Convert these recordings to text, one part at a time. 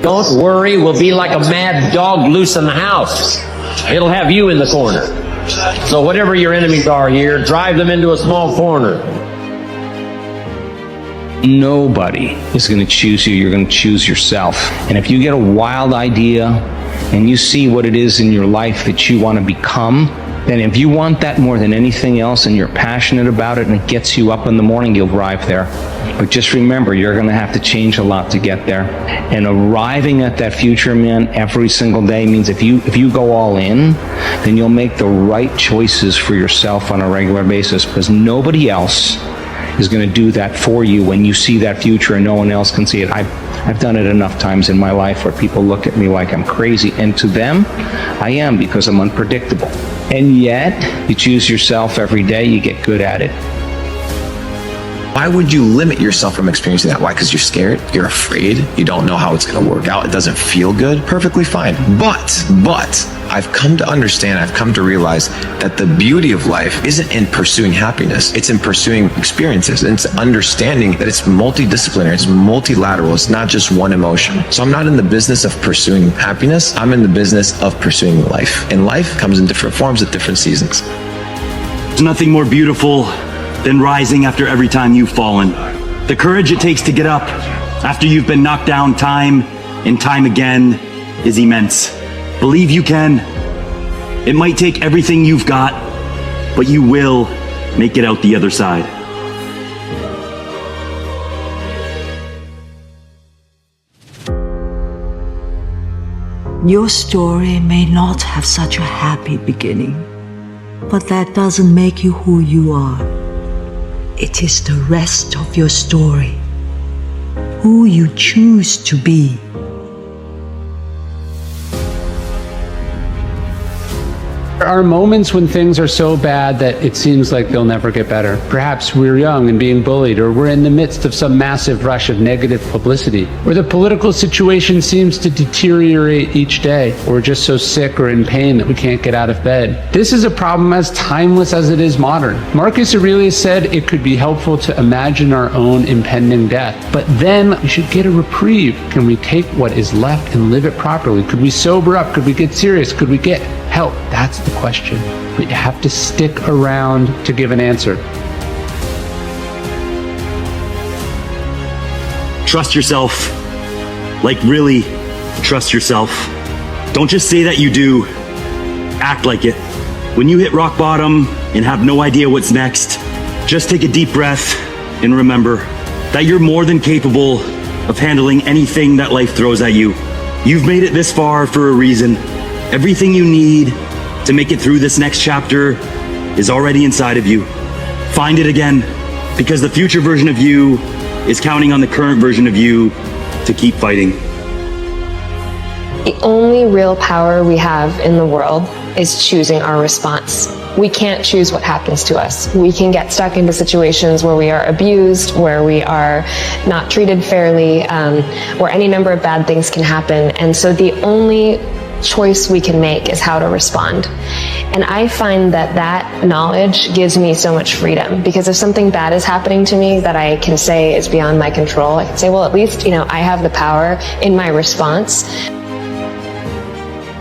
Don't worry, we'll be like a mad dog loose in the house. It'll have you in the corner. So whatever your enemies are here, drive them into a small corner. Nobody is going to choose you. You're going to choose yourself. And if you get a wild idea and you see what it is in your life that you want to become, then if you want that more than anything else and you're passionate about it and it gets you up in the morning, you'll arrive there. But just remember, you're going to have to change a lot to get there. And arriving at that future, man, every single day means if you go all in, then you'll make the right choices for yourself on a regular basis, because nobody else is going to do that for you when you see that future and no one else can see it. I've done it enough times in my life where people look at me like I'm crazy, and to them, I am, because I'm unpredictable. And yet, you choose yourself every day, you get good at it. Why would you limit yourself from experiencing that? Why? Because you're scared, you're afraid, you don't know how it's going to work out, it doesn't feel good. Perfectly fine. But I've come to understand, I've come to realize that the beauty of life isn't in pursuing happiness, it's in pursuing experiences, and it's understanding that it's multidisciplinary, it's multilateral, it's not just one emotion. So I'm not in the business of pursuing happiness, I'm in the business of pursuing life. And life comes in different forms at different seasons. There's nothing more beautiful than rising after every time you've fallen. The courage it takes to get up after you've been knocked down time and time again is immense. Believe you can. It might take everything you've got, but you will make it out the other side. Your story may not have such a happy beginning, but that doesn't make you who you are. It is the rest of your story, who you choose to be. There are moments when things are so bad that it seems like they'll never get better. Perhaps we're young and being bullied, or we're in the midst of some massive rush of negative publicity, or the political situation seems to deteriorate each day, or we're just so sick or in pain that we can't get out of bed. This is a problem as timeless as it is modern. Marcus Aurelius said it could be helpful to imagine our own impending death, but then we should get a reprieve. Can we take what is left and live it properly? Could we sober up? Could we get serious? Could we get help? That's the question. But you have to stick around to give an answer. Trust yourself. Like, really trust yourself. Don't just say that you do. Act like it. When you hit rock bottom and have no idea what's next, just take a deep breath and remember that you're more than capable of handling anything that life throws at you. You've made it this far for a reason. Everything you need to make it through this next chapter is already inside of you. Find it again, because the future version of you is counting on the current version of you to keep fighting. The only real power we have in the world is choosing our response. We can't choose what happens to us. We can get stuck into situations where we are abused, where we are not treated fairly, where any number of bad things can happen. And so the only choice we can make is how to respond. And I find that knowledge gives me so much freedom, because if something bad is happening to me that I can say is beyond my control, I can say, well, at least, I have the power in my response.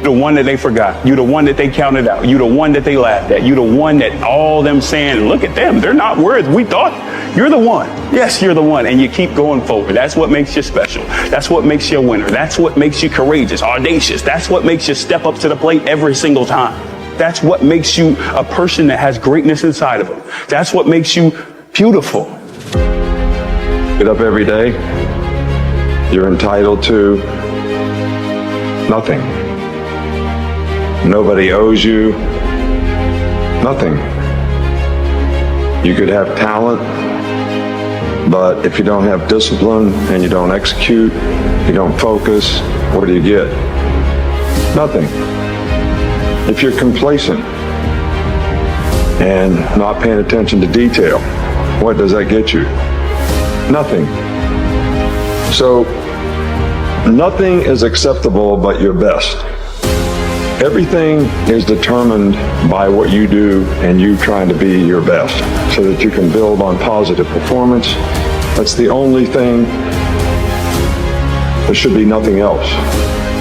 The one that they forgot. You the one that they counted out. You the one that they laughed at. You the one that all them saying, look at them, they're not worth. We thought you're the one. Yes, you're the one. And you keep going forward. That's what makes you special. That's what makes you a winner. That's what makes you courageous, audacious. That's what makes you step up to the plate every single time. That's what makes you a person that has greatness inside of them. That's what makes you beautiful. Get up every day. You're entitled to nothing. Nobody owes you nothing. You could have talent, but if you don't have discipline and you don't execute, you don't focus, what do you get? Nothing. If you're complacent and not paying attention to detail, what does that get you? Nothing. So, nothing is acceptable but your best. Everything is determined by what you do and you trying to be your best so that you can build on positive performance. That's the only thing There should be nothing else.